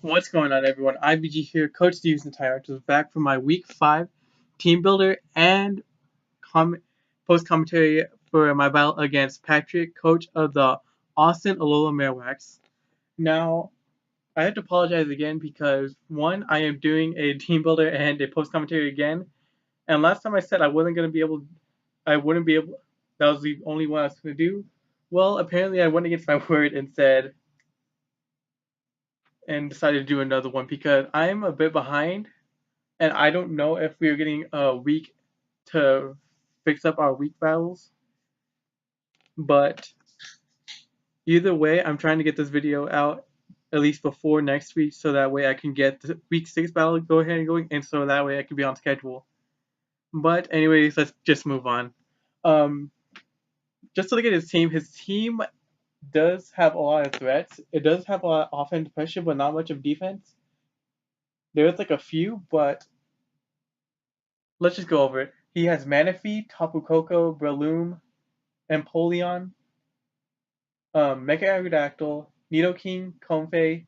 What's going on, everyone? IBG here, Coach Stevenson Tyre, back for my Week 5 Team Builder and post commentary for my battle against Patrick, coach of the Austin Alolan Marowaks. Now, I have to apologize again because, one, I am doing a Team Builder and a post commentary again, and last time I said I wouldn't be able, that was the only one I was going to do. Well, apparently I went against my word and decided to do another one because I'm a bit behind and I don't know if we are getting a week to fix up our week battles. But either way, I'm trying to get this video out at least before next week so that way I can get the week 6 battle go ahead and going, and so that way I can be on schedule. But anyways, let's just move on. Just to look at his team does have a lot of threats. It does have a lot of offensive pressure, but not much of defense. There's like a few, but let's just go over it. He has Manaphy, Tapu, Koko, Breloom, Empoleon, Mega Aerodactyl, Nidoking, Comfey,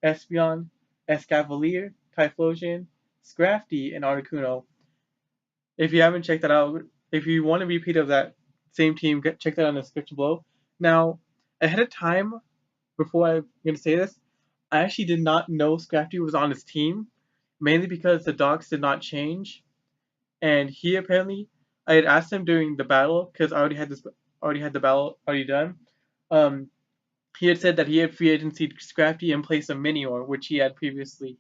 Espeon, Escavalier, Typhlosion, Scrafty, and Articuno. If you haven't checked that out, if you want a repeat of that same team, check that out in the description below. Now, ahead of time, before I'm going to say this, I actually did not know Scrafty was on his team, mainly because the docs did not change. And he apparently, I had asked him during the battle because I already had the battle already done. He had said that he had free agency Scrafty in place of Minior, which he had previously.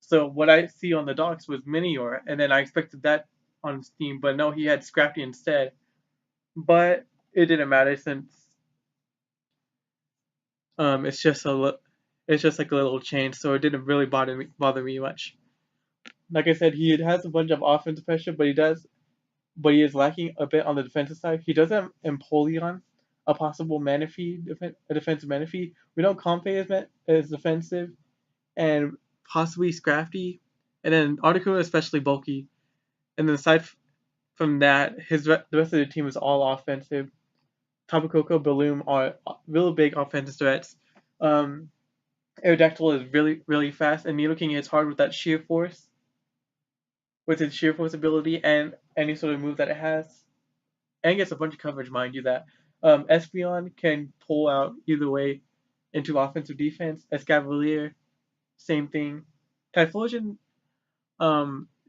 So what I see on the docs was Minior, and then I expected that on Steam, but no, he had Scrafty instead. But it didn't matter since it's just like a little change, so it didn't really bother me much. Like I said, he has a bunch of offensive pressure, but he is lacking a bit on the defensive side. He does have Empoleon, a possible Manaphy, a defensive Manaphy. We know Comfey is defensive, and possibly Scrafty, and then Articuno is especially bulky. And then aside from that, the rest of the team is all offensive. Tapu, Koko, Breloom are really big offensive threats. Aerodactyl is really, really fast, and Nidoking hits hard with that sheer force. With its sheer force ability and any sort of move that it has. And gets a bunch of coverage, mind you that. Espeon can pull out either way into offensive defense. Escavalier, same thing. Typhlosion,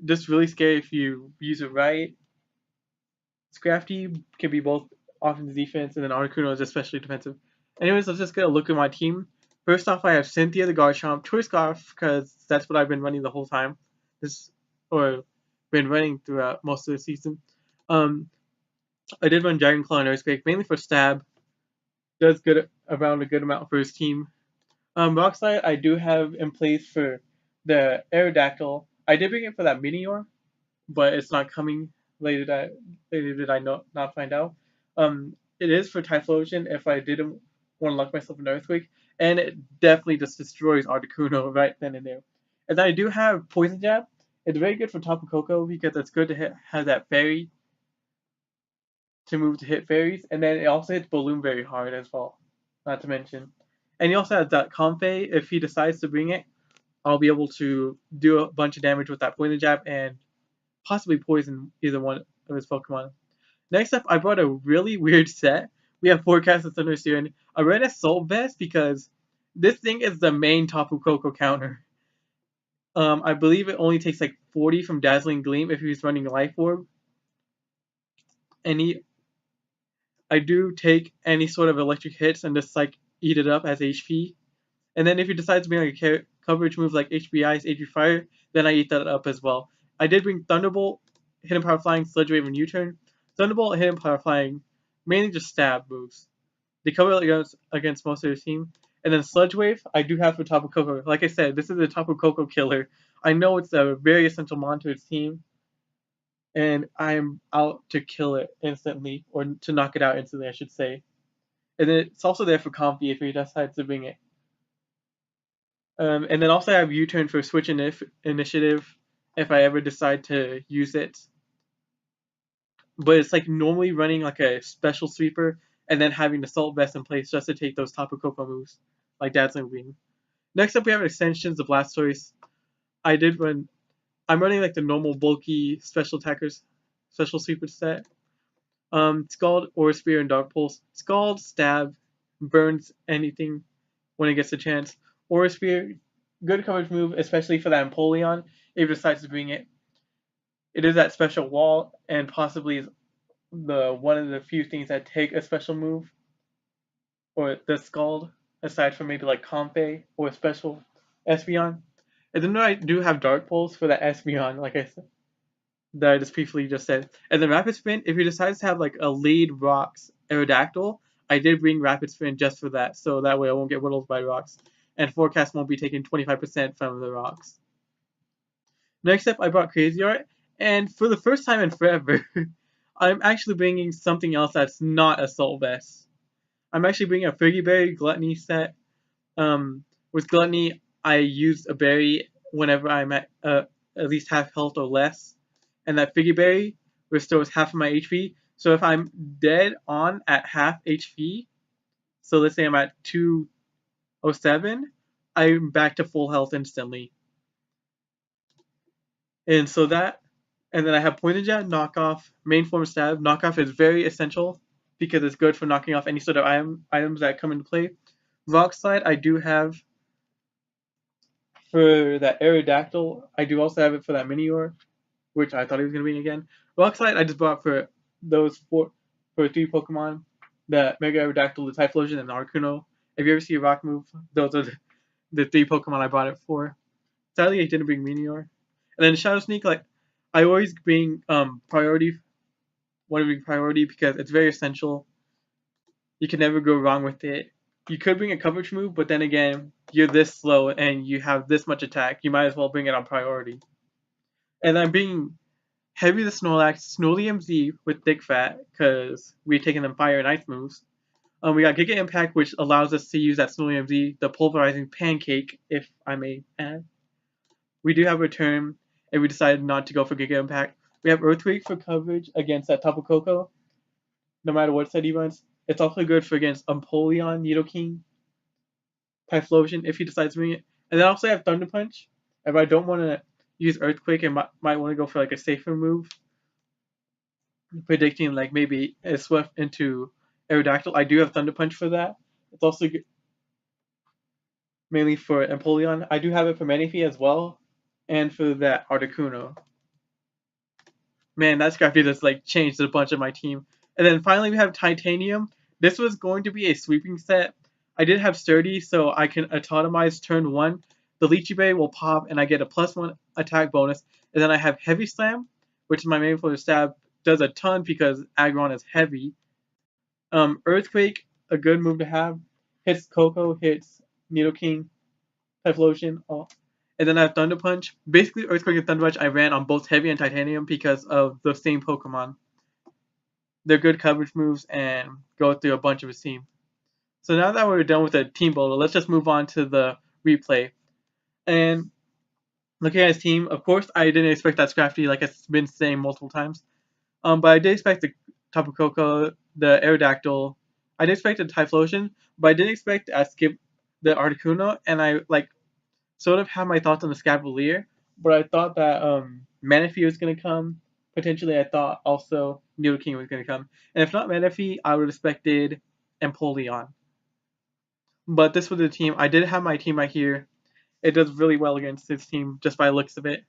just really scary if you use it right. Scrafty can be both offensive defense, and then Articuno is especially defensive. Anyways, let's just get a look at my team. First off, I have Cynthia the Garchomp, Choice Scarf, because that's what I've been running the whole time. Been running throughout most of the season. I did run Dragon Claw and Earthquake, mainly for stab. Does good around a good amount for his team. Rock Slide I do have in place for the Aerodactyl. I did bring it for that Minior, but it's not coming. Later did I not find out. It is for Typhlosion if I didn't want to lock myself in Earthquake, and it definitely just destroys Articuno right then and there. And then I do have Poison Jab. It's very good for Tapu Koko because it's good to have that fairy to move to hit fairies, and then it also hits Breloom very hard as well, not to mention. And he also has that Comfey. If he decides to bring it, I'll be able to do a bunch of damage with that Poison Jab and possibly poison either one of his Pokemon. Next up, I brought a really weird set. We have Forecast and Thunder here, and I ran Assault Vest because this thing is the main Tapu Koko counter. I believe it only takes like 40 from Dazzling Gleam if he's running Life Orb. And I do take any sort of electric hits and just like eat it up as HP. And then if he decides to bring like a coverage move like HP Ice, HP Fire, then I eat that up as well. I did bring Thunderbolt, Hidden Power Flying, Sludge Wave, and U-Turn. Thunderbolt and Hidden Power Flying, mainly just stab moves. They cover against most of their team. And then Sludge Wave, I do have for Tapu Koko. Like I said, this is a Tapu Koko killer. I know it's a very essential mon to its team, and I'm out to kill it instantly, or to knock it out instantly, I should say. And then it's also there for Comfey if he decides to bring it. And then also I have U-Turn for Switch Initiative if I ever decide to use it. But it's like normally running like a special sweeper and then having the Assault Vest in place just to take those Tapu Koko moves, like Dazzling Gleam. Next up, we have extensions of Blastoise. I'm running like the normal bulky special attackers, special super set. Scald, Aura Spear, and Dark Pulse. Scald, Stab, burns anything when it gets a chance. Aura Spear, good coverage move, especially for that Empoleon, if it decides to bring it. It is that special wall, and possibly is one of the few things that take a special move, or the Scald, aside from maybe like Comfey or a special Espeon. And then I do have Dark Pulse for that Espeon, like I said, that I just briefly just said. And then Rapid Spin, if you decide to have like a lead rocks Aerodactyl, I did bring Rapid Spin just for that, so that way I won't get riddled by rocks. And Forecast won't be taking 25% from the rocks. Next up, I brought Crazy Art, and for the first time in forever, I'm actually bringing something else that's not Assault Vest. I'm actually bringing a Friggy Berry Gluttony set. With Gluttony, I used a berry whenever I'm at least half health or less, and that Friggy Berry restores half of my HP. So if I'm dead on at half HP, so let's say I'm at 207, I'm back to full health instantly. And so that, and then I have Poison Jet, Knockoff, Main Form Stab. Knockoff is very essential because it's good for knocking off any sort of items that come into play. Rock Slide, I do have for that Aerodactyl. I do also have it for that Minior, which I thought he was going to be again. Rock Slide, I just bought for those for 3 Pokemon, the Mega Aerodactyl, the Typhlosion, and the Articuno. If you ever see a rock move, those are the 3 Pokemon I bought it for. Sadly, I didn't bring Minior. And then Shadow Sneak, like, I always bring priority, want to bring priority because it's very essential. You can never go wrong with it. You could bring a coverage move, but then again, you're this slow and you have this much attack. You might as well bring it on priority. And I'm being heavy the Snorlax, Snorlium Z with Thick Fat because we're taking them Fire and Ice moves. We got Giga Impact, which allows us to use that Snorlium Z, the Pulverizing Pancake, if I may add. We do have Return, and we decided not to go for Giga Impact. We have Earthquake for coverage against that Tapu Koko, no matter what set he runs. It's also good for against Empoleon, Nidoking, Typhlosion if he decides to bring it. And then I also have Thunder Punch. If I don't want to use Earthquake and might want to go for like a safer move, predicting like maybe a Swift into Aerodactyl, I do have Thunder Punch for that. It's also good, mainly for Empoleon. I do have it for Manaphy as well, and for that Articuno. Man, that Scrafty just like changed a bunch of my team. And then finally we have Titanium. This was going to be a sweeping set. I did have Sturdy, so I can autotomize turn 1. The Lychee Berry will pop, and I get a +1 attack bonus. And then I have Heavy Slam, which is my main for the stab. Does a ton because Aggron is heavy. Earthquake, a good move to have. Hits Koko, hits Nidoking, Typhlosion, all. And then I have Thunder Punch. Basically, Earthquake and Thunder Punch I ran on both Heavy and Titanium because of the same Pokemon. They're good coverage moves and go through a bunch of his team. So now that we're done with the team builder, let's just move on to the replay. And looking at his team, of course, I didn't expect that Scrafty, like I've been saying multiple times. But I did expect the Tapu Koko, the Aerodactyl. I did expect the Typhlosion, but I didn't expect to skip the Articuno, and I like sort of have my thoughts on the Escavalier, but I thought that Manaphy was going to come. Potentially, I thought also Nidoking was going to come. And if not Manaphy, I would have expected Empoleon. But this was the team. I did have my team right here. It does really well against this team, just by the looks of it.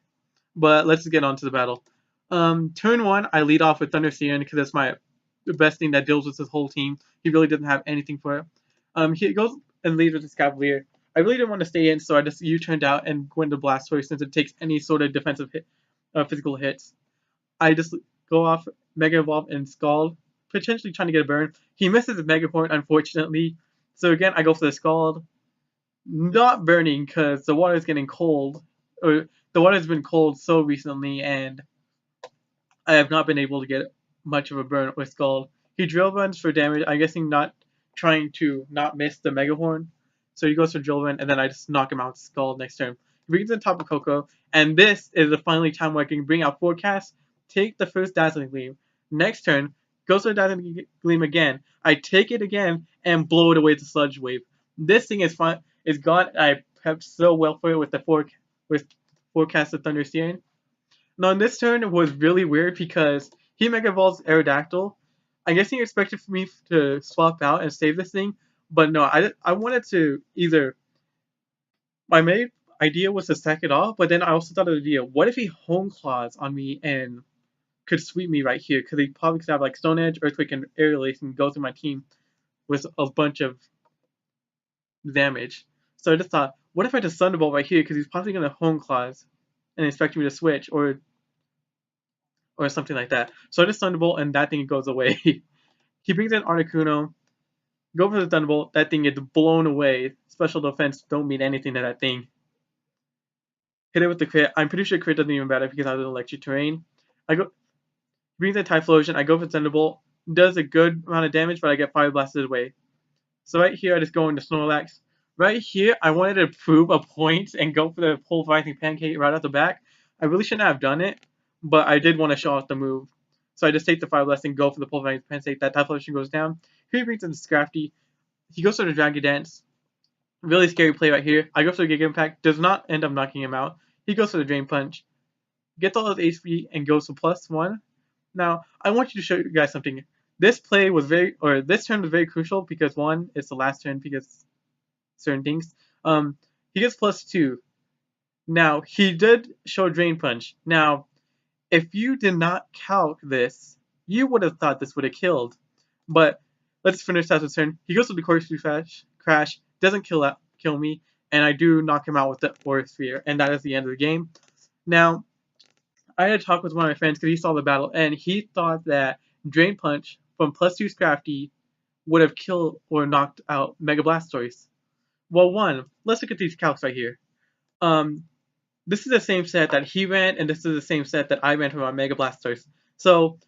But let's get on to the battle. Turn 1, I lead off with Thunder Siren because that's the best thing that deals with this whole team. He really doesn't have anything for it. He goes and leads with his Escavalier. I really didn't want to stay in, so I just U-turned out and went to Blastoise since it takes any sort of defensive hit, physical hits. I just go off Mega Evolve and Scald, potentially trying to get a burn. He misses his Mega Horn, unfortunately. So again, I go for the Scald. Not burning because the water is getting cold. Or the water has been cold so recently, and I have not been able to get much of a burn with Scald. He drill runs for damage. I'm guessing not trying to not miss the Mega Horn. So he goes for drill run, and then I just knock him out with Scald next turn. He brings in Tapu Koko, and this is the finally time where I can bring out Forecast, take the first Dazzling Gleam. Next turn, goes for Dazzling Gleam again. I take it again and blow it away with the Sludge Wave. This thing is gone. I prepped so well for it with with forecasted Thunder Steering. Now, in this turn, it was really weird because he Mega Evolves Aerodactyl. I guess he expected for me to swap out and save this thing, but no, I wanted to either. My main idea was to sack it off, but then I also thought of the idea: what if he Home Claws on me and could sweep me right here? Because he probably could have like Stone Edge, Earthquake, and Air Release and go through my team with a bunch of damage. So I just thought, what if I just Thunderbolt right here? Because he's probably going to Home Claws and expect me to switch or something like that. So I just Thunderbolt and that thing goes away. He brings in Articuno, go for the Thunderbolt, that thing gets blown away. Special defense don't mean anything to that thing. Hit it with the crit. I'm pretty sure crit doesn't even matter because I was in electric terrain. I go brings in Typhlosion, I go for Thunderbolt, does a good amount of damage, but I get Fire Blasted away. So right here I just go into Snorlax. Right here I wanted to prove a point and go for the Pulverizing Pancake right off the back. I really shouldn't have done it, but I did want to show off the move. So I just take the Fire Blast and go for the Pulverizing Pancake. That Typhlosion goes down. Here he brings in the Scrafty. He goes for the Dragon Dance. Really scary play right here. I go for the Giga Impact. Does not end up knocking him out. He goes for the Drain Punch. Gets all his HP and goes for +1. Now, I want you to show you guys something. This play was this turn was very crucial because one, it's the last turn because certain things. He gets +2. Now, he did show Drain Punch. Now, if you did not calc this, you would have thought this would have killed. But let's finish that turn. He goes to the Corkscrew Crash, doesn't kill me, and I do knock him out with the Aura Sphere, and that is the end of the game. Now, I had a talk with one of my friends because he saw the battle, and he thought that Drain Punch from +2 Scrafty would have killed or knocked out Mega Blastoise. Well, one, let's look at these calcs right here. This is the same set that he ran, and this is the same set that I ran for my Mega Blastoise. So,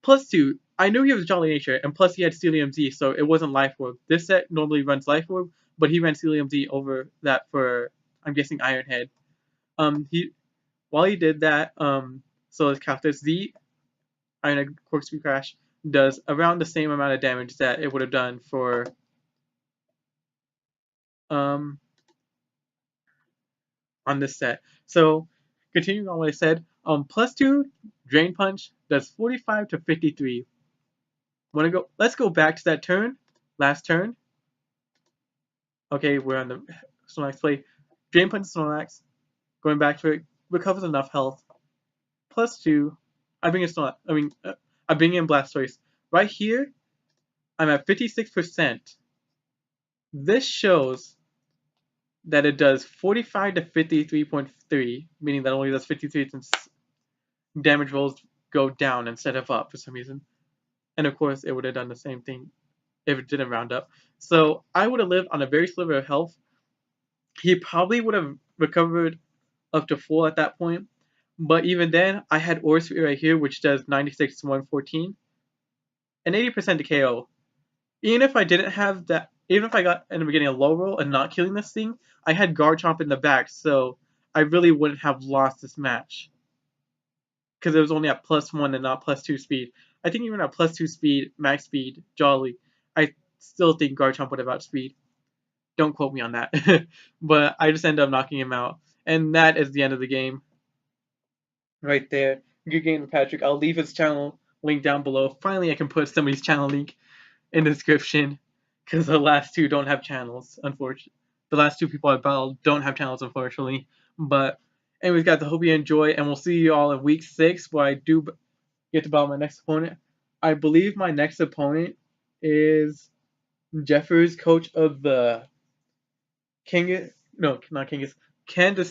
+2, I knew he was Jolly Nature, and plus he had Celium Z, so it wasn't Life Orb. This set normally runs Life Orb, but he ran Celium Z over that for, I'm guessing, Iron Head. While he did that, so let's count this. Z, Iron Head Corkscrew Crash, does around the same amount of damage that it would have done for on this set. So, continuing on what I said, +2 Drain Punch does 45 to 53. Let's go back to that turn, last turn. Okay, we're on the Snorlax play. Drain Punch Snorlax, going back to it, recovers enough health. +2, I bring in Snorlax. I bring in Blastoise. Right here, I'm at 56%. This shows that it does 45 to 53.3, meaning that only does 53 since damage rolls go down instead of up for some reason. And of course, it would have done the same thing if it didn't round up. So I would have lived on a very sliver of health. He probably would have recovered up to full at that point. But even then, I had Aura Sphere right here, which does 96 to 114. And 80% to KO. Even if I didn't have that, even if I got in the beginning a low roll and not killing this thing, I had Garchomp in the back, so I really wouldn't have lost this match. Because it was only at +1 and not +2 speed. I think even at +2 speed, max speed, Jolly, I still think Garchomp would have outspeed. Don't quote me on that. But I just ended up knocking him out. And that is the end of the game. Right there. Good game for Patrick. I'll leave his channel link down below. Finally, I can put somebody's channel link in the description. Because the last two don't have channels, unfortunately. The last two people I battled don't have channels, unfortunately. But anyways, guys, I hope you enjoy. And we'll see you all in week 6 where I do get to battle my next opponent. I believe my next opponent is Jeffers, coach of the Kansas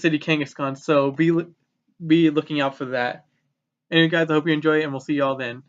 City Kangaskhan. So be looking out for that. Anyway, guys, I hope you enjoy it, and we'll see you all then.